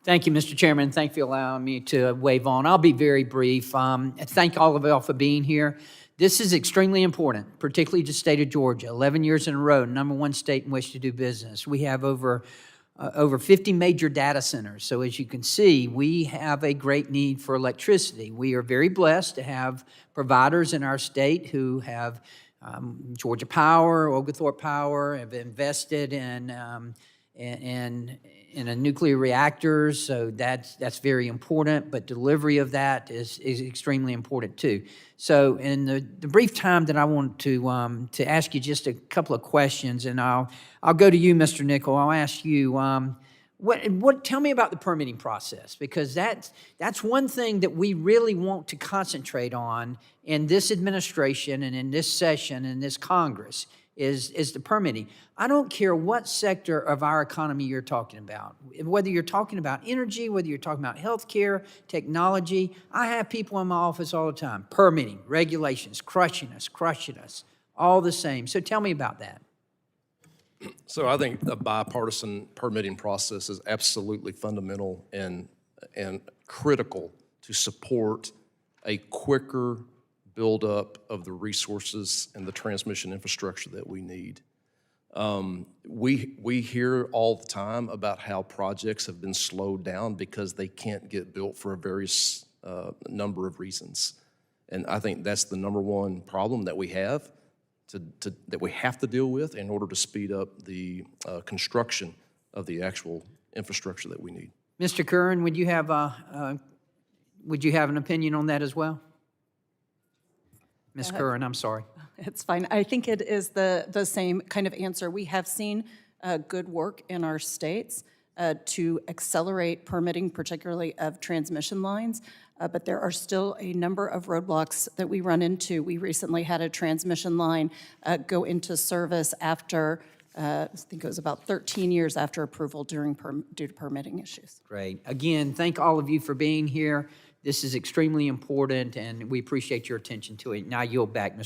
Thank you, Mr. Chairman. Thank you for allowing me to wave on. I'll be very brief. Thank all of y'all for being here. This is extremely important, particularly to the state of Georgia. 11 years in a row, #1 state in which to do business. We have over 50 major data centers. So as you can see, we have a great need for electricity. We are very blessed to have providers in our state who have Georgia Power, Oglethorpe Power, have invested in a nuclear reactor, so that's very important, but delivery of that is extremely important too. So in the brief time that I want to ask you just a couple of questions, and I'll go to you, Mr. Nickel. I'll ask you, tell me about the permitting process, because that's one thing that we really want to concentrate on in this administration and in this session and this Congress is the permitting. I don't care what sector of our economy you're talking about, whether you're talking about energy, whether you're talking about healthcare, technology. I have people in my office all the time. Permitting, regulations, crushing us, all the same. So tell me about that. So I think the bipartisan permitting process is absolutely fundamental and critical to support a quicker buildup of the resources and the transmission infrastructure that we need. We hear all the time about how projects have been slowed down because they can't get built for a various number of reasons. And I think that's the #1 problem that we have that we have to deal with in order to speed up the construction of the actual infrastructure that we need. Mr. Curran, would you have an opinion on that as well? Ms. Curran, I'm sorry. It's fine. I think it is the same kind of answer. We have seen good work in our states to accelerate permitting, particularly of transmission lines, but there are still a number of roadblocks that we run into. We recently had a transmission line go into service after, I think it was about 13 years after approval due to permitting issues. Great. Again, thank all of you for being here. This is extremely important, and we appreciate your attention to it. Now I yield back, Mr.